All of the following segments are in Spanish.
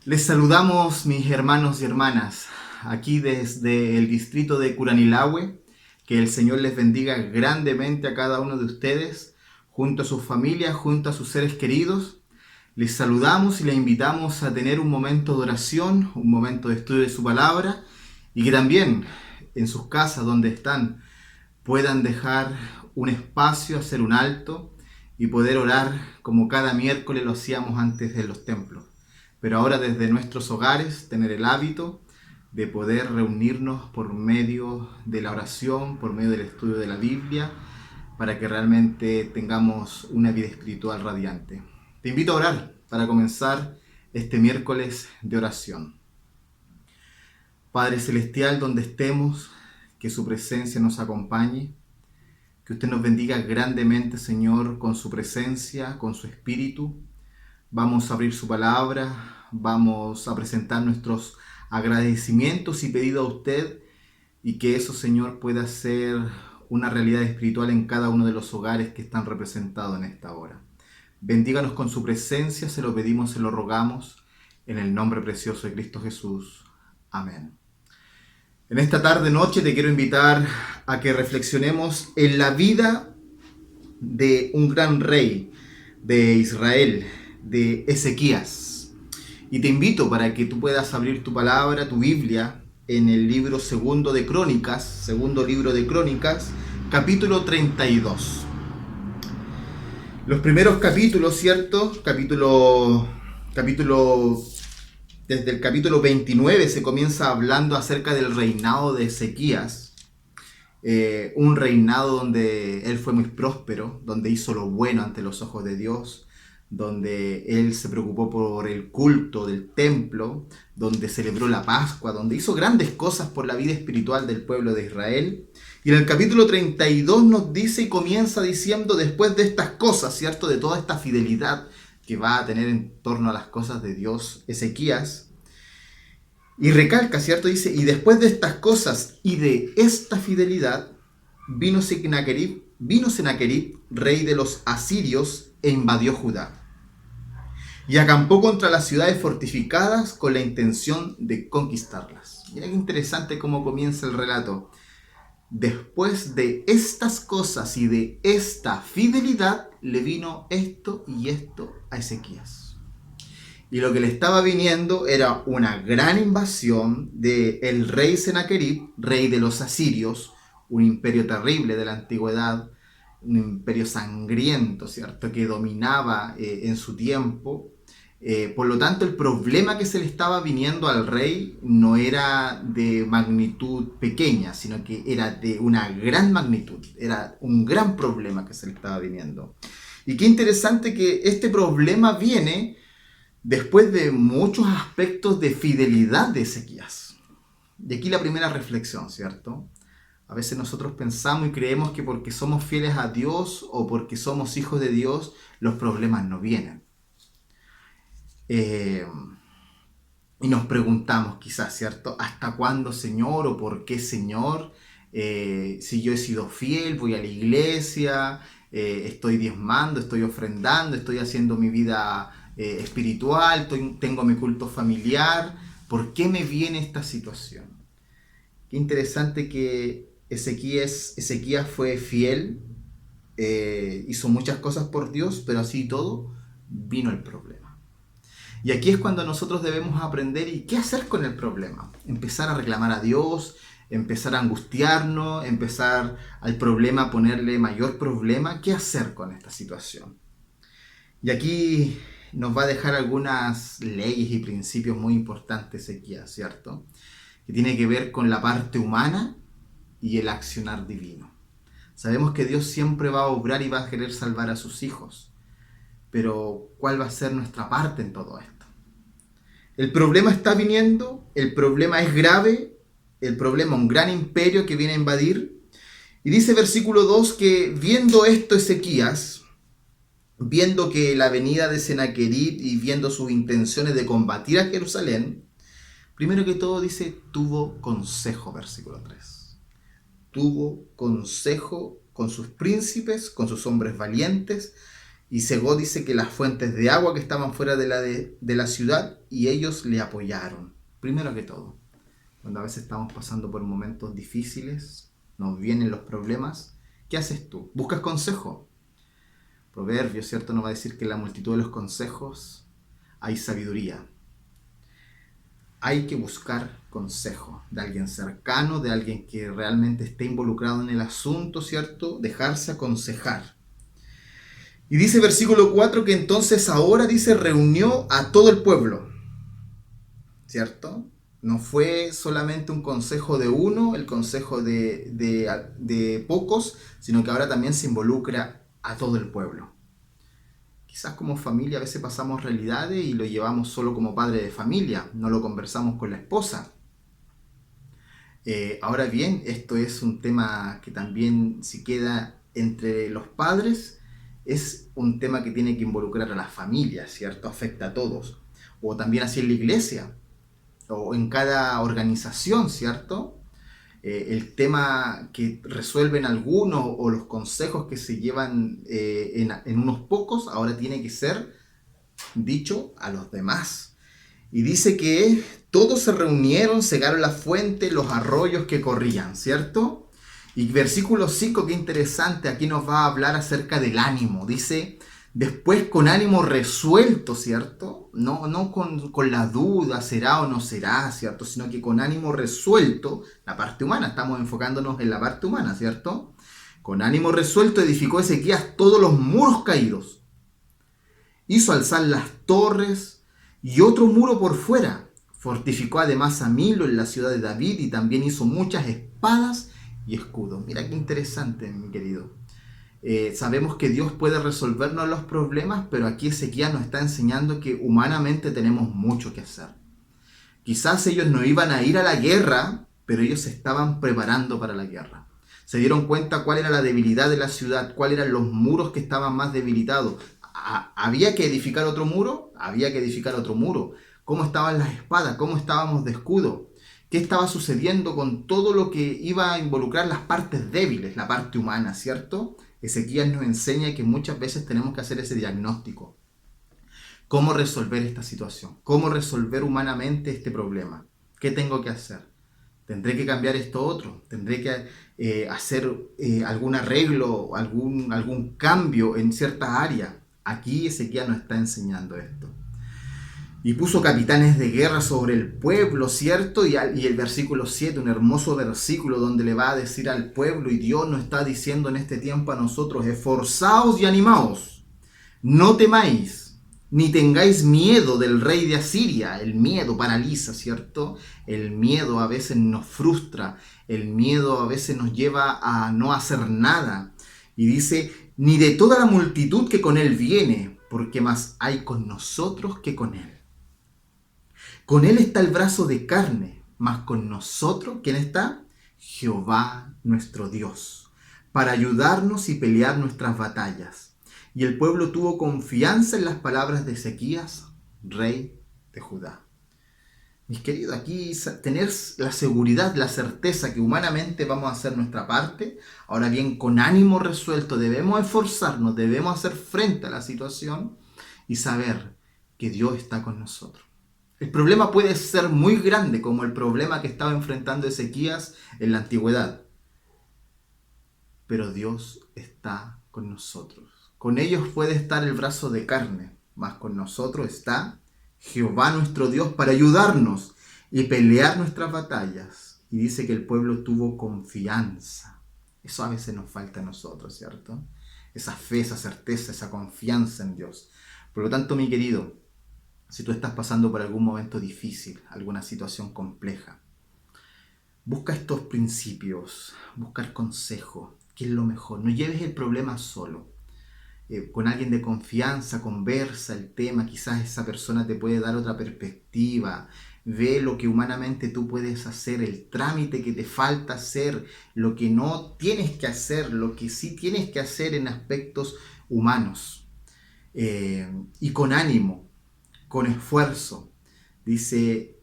Les saludamos, mis hermanos y hermanas, aquí desde el distrito de Curanilahue. Que el Señor les bendiga grandemente a cada uno de ustedes, junto a sus familias, junto a sus seres queridos. Les saludamos y les invitamos a tener un momento de oración, un momento de estudio de su palabra, y que también en sus casas donde están puedan dejar un espacio, hacer un alto y poder orar como cada miércoles lo hacíamos antes de los templos. Pero ahora desde nuestros hogares tener el hábito de poder reunirnos por medio de la oración, por medio del estudio de la Biblia, para que realmente tengamos una vida espiritual radiante. Te invito a orar para comenzar este miércoles de oración. Padre Celestial, donde estemos, que su presencia nos acompañe, que usted nos bendiga grandemente, Señor, con su presencia, con su espíritu. Vamos a abrir su palabra, vamos a presentar nuestros agradecimientos y pedidos a usted, y que eso, Señor, pueda ser una realidad espiritual en cada uno de los hogares que están representados en esta hora. Bendíganos con su presencia, se lo pedimos, se lo rogamos, en el nombre precioso de Cristo Jesús. Amén. En esta tarde noche te quiero invitar a que reflexionemos en la vida de un gran rey de Israel, de Ezequías. Y te invito para que tú puedas abrir tu palabra, tu Biblia, en el libro segundo libro de Crónicas, capítulo 32. Los primeros capítulos, ¿cierto? Desde el capítulo 29 se comienza hablando acerca del reinado de Ezequías. Un reinado donde él fue muy próspero, donde hizo lo bueno ante los ojos de Dios, donde él se preocupó por el culto del templo, donde celebró la Pascua, donde hizo grandes cosas por la vida espiritual del pueblo de Israel. Y en el capítulo 32 nos dice y comienza diciendo, después de estas cosas, ¿cierto? De toda esta fidelidad que va a tener en torno a las cosas de Dios, Ezequías. Y recalca, ¿cierto? Dice, y después de estas cosas y de esta fidelidad, vino Sennacherib, rey de los asirios, e invadió Judá. Y acampó contra las ciudades fortificadas con la intención de conquistarlas. Mira qué interesante cómo comienza el relato. Después de estas cosas y de esta fidelidad, le vino esto y esto a Ezequías. Y lo que le estaba viniendo era una gran invasión del rey Sennacherib, rey de los asirios, un imperio terrible de la antigüedad, un imperio sangriento, ¿cierto?, que dominaba en su tiempo. Por lo tanto, el problema que se le estaba viniendo al rey no era de magnitud pequeña, sino que era de una gran magnitud. Era un gran problema que se le estaba viniendo. Y qué interesante que este problema viene después de muchos aspectos de fidelidad de Ezequías. Y aquí la primera reflexión, ¿cierto? A veces nosotros pensamos y creemos que porque somos fieles a Dios o porque somos hijos de Dios, los problemas no vienen. Y nos preguntamos quizás, ¿cierto? ¿Hasta cuándo, Señor? ¿O por qué, Señor? Si yo he sido fiel, voy a la iglesia, estoy diezmando, estoy ofrendando, estoy haciendo mi vida espiritual, tengo mi culto familiar. ¿Por qué me viene esta situación? Qué interesante que Ezequías fue fiel, hizo muchas cosas por Dios, pero así todo vino el problema. Y aquí es cuando nosotros debemos aprender y qué hacer con el problema. Empezar a reclamar a Dios, empezar a angustiarnos, empezar al problema a ponerle mayor problema. ¿Qué hacer con esta situación? Y aquí nos va a dejar algunas leyes y principios muy importantes Ezequías, ¿cierto? Que tiene que ver con la parte humana y el accionar divino. Sabemos que Dios siempre va a obrar y va a querer salvar a sus hijos. Pero ¿cuál va a ser nuestra parte en todo esto? El problema está viniendo, el problema es grave, el problema un gran imperio que viene a invadir. Y dice versículo 2 que viendo esto Ezequías, viendo que la venida de Sennacherib y viendo sus intenciones de combatir a Jerusalén, primero que todo dice, tuvo consejo, versículo 3. Tuvo consejo con sus príncipes, con sus hombres valientes, y cegó, dice, que las fuentes de agua que estaban fuera de la ciudad, y ellos le apoyaron. Primero que todo, cuando a veces estamos pasando por momentos difíciles, nos vienen los problemas, ¿qué haces tú? ¿Buscas consejo? Proverbios, ¿cierto? Nos va a decir que en la multitud de los consejos hay sabiduría. Hay que buscar consejo de alguien cercano, de alguien que realmente esté involucrado en el asunto, ¿cierto? Dejarse aconsejar. Y dice versículo 4 que entonces ahora, dice, reunió a todo el pueblo, ¿cierto? No fue solamente un consejo de uno, el consejo de pocos, sino que ahora también se involucra a todo el pueblo. Quizás como familia a veces pasamos realidades y lo llevamos solo como padre de familia, no lo conversamos con la esposa. Ahora bien, esto es un tema que también, si queda entre los padres, es un tema que tiene que involucrar a las familias, ¿cierto? Afecta a todos. O también así en la iglesia, o en cada organización, ¿cierto? El tema que resuelven algunos o los consejos que se llevan en unos pocos, ahora tiene que ser dicho a los demás. Y dice que todos se reunieron, cegaron la fuente, los arroyos que corrían, ¿cierto? Y versículo 5, qué interesante, aquí nos va a hablar acerca del ánimo. Dice, después con ánimo resuelto, ¿cierto? No con la duda, será o no será, ¿cierto? Sino que con ánimo resuelto, la parte humana, estamos enfocándonos en la parte humana, ¿cierto? Con ánimo resuelto edificó Ezequías todos los muros caídos. Hizo alzar las torres y otro muro por fuera. Fortificó además a Milo en la ciudad de David y también hizo muchas espadas y escudos. Mira qué interesante, mi querido. Sabemos que Dios puede resolvernos los problemas, pero aquí Ezequías nos está enseñando que humanamente tenemos mucho que hacer. Quizás ellos no iban a ir a la guerra, pero ellos se estaban preparando para la guerra. Se dieron cuenta cuál era la debilidad de la ciudad, cuáles eran los muros que estaban más debilitados. ¿Había que edificar otro muro? Había que edificar otro muro. ¿Cómo estaban las espadas? ¿Cómo estábamos de escudo? ¿Qué estaba sucediendo con todo lo que iba a involucrar las partes débiles, la parte humana, ¿cierto? Ezequías nos enseña que muchas veces tenemos que hacer ese diagnóstico. ¿Cómo resolver esta situación? ¿Cómo resolver humanamente este problema? ¿Qué tengo que hacer? ¿Tendré que cambiar esto otro? ¿Tendré que hacer algún arreglo, algún cambio en ciertas áreas? Aquí Ezequías nos está enseñando esto. Y puso capitanes de guerra sobre el pueblo, ¿cierto? Y el versículo 7, un hermoso versículo donde le va a decir al pueblo, y Dios nos está diciendo en este tiempo a nosotros, esforzaos y animaos, no temáis, ni tengáis miedo del rey de Asiria. El miedo paraliza, ¿cierto? El miedo a veces nos frustra, el miedo a veces nos lleva a no hacer nada. Y dice, ni de toda la multitud que con él viene, porque más hay con nosotros que con él. Con él está el brazo de carne, mas con nosotros, ¿quién está? Jehová nuestro Dios, para ayudarnos y pelear nuestras batallas. Y el pueblo tuvo confianza en las palabras de Ezequías, rey de Judá. Mis queridos, aquí tener la seguridad, la certeza que humanamente vamos a hacer nuestra parte. Ahora bien, con ánimo resuelto debemos esforzarnos, debemos hacer frente a la situación y saber que Dios está con nosotros. El problema puede ser muy grande, como el problema que estaba enfrentando Ezequías en la antigüedad. Pero Dios está con nosotros. Con ellos puede estar el brazo de carne, mas con nosotros está Jehová nuestro Dios para ayudarnos y pelear nuestras batallas. Y dice que el pueblo tuvo confianza. Eso a veces nos falta a nosotros, ¿cierto? Esa fe, esa certeza, esa confianza en Dios. Por lo tanto, mi querido, si tú estás pasando por algún momento difícil, alguna situación compleja, busca estos principios, buscar consejo, que es lo mejor. No lleves el problema solo. Con alguien de confianza, conversa el tema, quizás esa persona te puede dar otra perspectiva, ve lo que humanamente tú puedes hacer, el trámite que te falta hacer, lo que no tienes que hacer, lo que sí tienes que hacer en aspectos humanos. Y con ánimo, con esfuerzo, dice,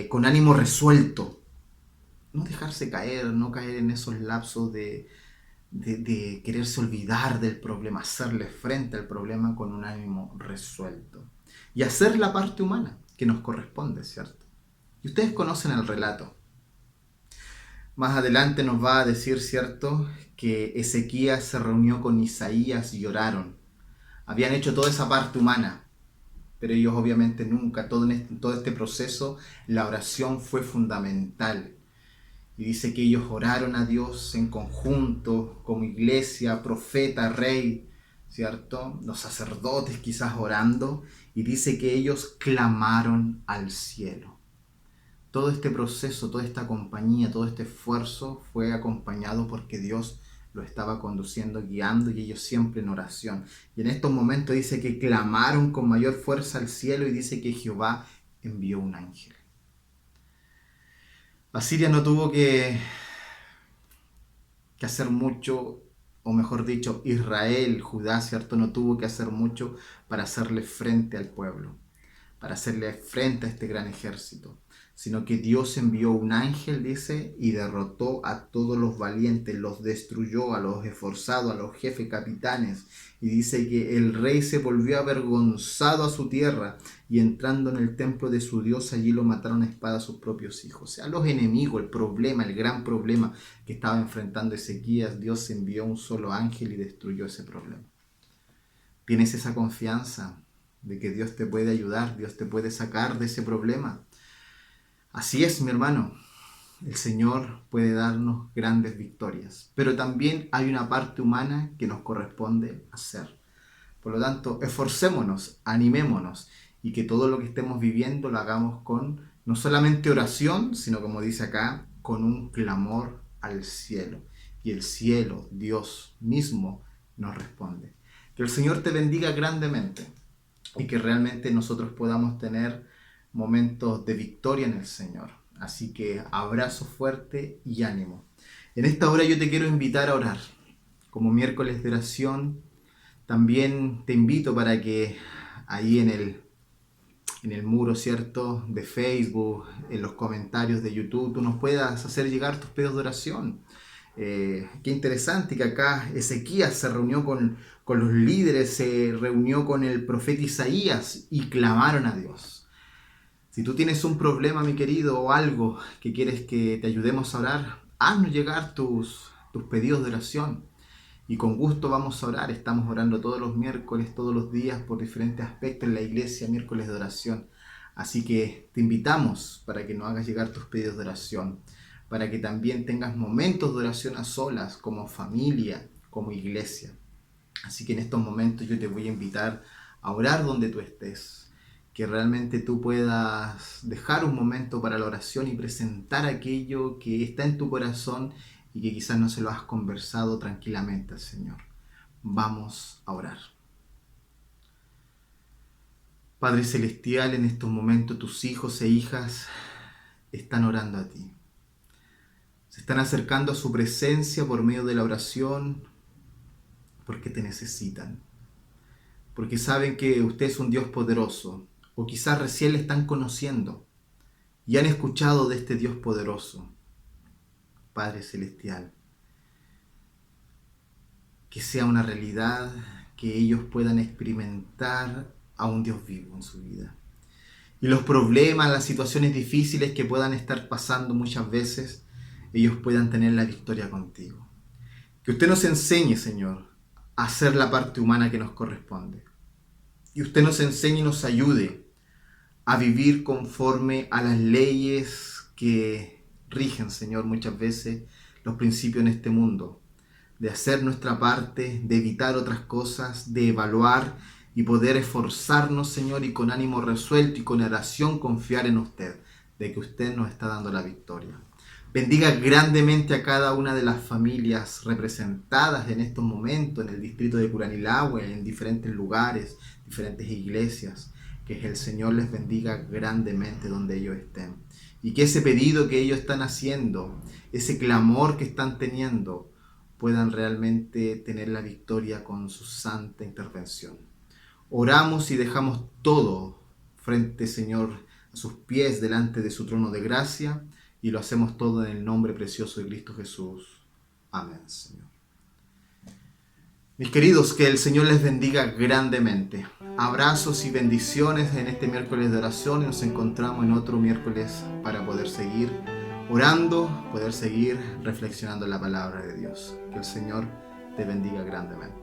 con ánimo resuelto. No dejarse caer, no caer en esos lapsos de de quererse olvidar del problema, hacerle frente al problema con un ánimo resuelto. Y hacer la parte humana que nos corresponde, ¿cierto? Y ustedes conocen el relato. Más adelante nos va a decir, ¿cierto?, que Ezequías se reunió con Isaías y oraron. Habían hecho toda esa parte humana, pero ellos obviamente nunca, todo este proceso, la oración fue fundamental. Y dice que ellos oraron a Dios en conjunto, como iglesia, profeta, rey, ¿cierto? Los sacerdotes quizás orando, y dice que ellos clamaron al cielo. Todo este proceso, toda esta compañía, todo este esfuerzo fue acompañado porque Dios lo estaba conduciendo, guiando, y ellos siempre en oración. Y en estos momentos dice que clamaron con mayor fuerza al cielo, y dice que Jehová envió un ángel. Asiria no tuvo que hacer mucho, o mejor dicho, Israel, Judá, ¿cierto? No tuvo que hacer mucho para hacerle frente al pueblo, para hacerle frente a este gran ejército, sino que Dios envió un ángel, dice, y derrotó a todos los valientes, los destruyó, a los esforzados, a los jefes capitanes, y dice que el rey se volvió avergonzado a su tierra, y entrando en el templo de su Dios, allí lo mataron a espada a sus propios hijos. O sea, los enemigos, el problema, el gran problema que estaba enfrentando Ezequías, Dios envió un solo ángel y destruyó ese problema. ¿Tienes esa confianza de que Dios te puede ayudar, Dios te puede sacar de ese problema? Así es, mi hermano. El Señor puede darnos grandes victorias, pero también hay una parte humana que nos corresponde hacer. Por lo tanto, esforcémonos, animémonos, y que todo lo que estemos viviendo lo hagamos con no solamente oración, sino, como dice acá, con un clamor al cielo. Y el cielo, Dios mismo, nos responde. Que el Señor te bendiga grandemente y que realmente nosotros podamos tener momentos de victoria en el Señor. Así que abrazo fuerte y ánimo. En esta hora yo te quiero invitar a orar. Como miércoles de oración, también te invito para que ahí en el muro, ¿cierto?, de Facebook, en los comentarios de YouTube, tú nos puedas hacer llegar tus pedidos de oración. Qué interesante que acá Ezequías se reunió con los líderes, se reunió con el profeta Isaías y clamaron a Dios. Si tú tienes un problema, mi querido, o algo que quieres que te ayudemos a orar, haznos llegar tus pedidos de oración. Y con gusto vamos a orar. Estamos orando todos los miércoles, todos los días, por diferentes aspectos en la iglesia, miércoles de oración. Así que te invitamos para que nos hagas llegar tus pedidos de oración, para que también tengas momentos de oración a solas, como familia, como iglesia. Así que en estos momentos yo te voy a invitar a orar donde tú estés, que realmente tú puedas dejar un momento para la oración y presentar aquello que está en tu corazón y que quizás no se lo has conversado tranquilamente al Señor. Vamos a orar. Padre Celestial, en estos momentos tus hijos e hijas están orando a ti. Se están acercando a su presencia por medio de la oración porque te necesitan. Porque saben que usted es un Dios poderoso, o quizás recién le están conociendo y han escuchado de este Dios poderoso. Padre Celestial, que sea una realidad, que ellos puedan experimentar a un Dios vivo en su vida. Y los problemas, las situaciones difíciles que puedan estar pasando muchas veces, ellos puedan tener la victoria contigo. Que usted nos enseñe, Señor, a hacer la parte humana que nos corresponde. Y usted nos enseñe y nos ayude a vivir conforme a las leyes que rigen, Señor, muchas veces los principios en este mundo. De hacer nuestra parte, de evitar otras cosas, de evaluar y poder esforzarnos, Señor, y con ánimo resuelto y con oración confiar en usted, de que usted nos está dando la victoria. Bendiga grandemente a cada una de las familias representadas en estos momentos en el distrito de Curanilahue, en diferentes lugares, diferentes iglesias. Que el Señor les bendiga grandemente donde ellos estén. Y que ese pedido que ellos están haciendo, ese clamor que están teniendo, puedan realmente tener la victoria con su santa intervención. Oramos y dejamos todo frente, Señor, a sus pies, delante de su trono de gracia, y lo hacemos todo en el nombre precioso de Cristo Jesús. Amén, Señor. Mis queridos, que el Señor les bendiga grandemente. Abrazos y bendiciones en este miércoles de oración y nos encontramos en otro miércoles para poder seguir orando, poder seguir reflexionando en la palabra de Dios. Que el Señor te bendiga grandemente.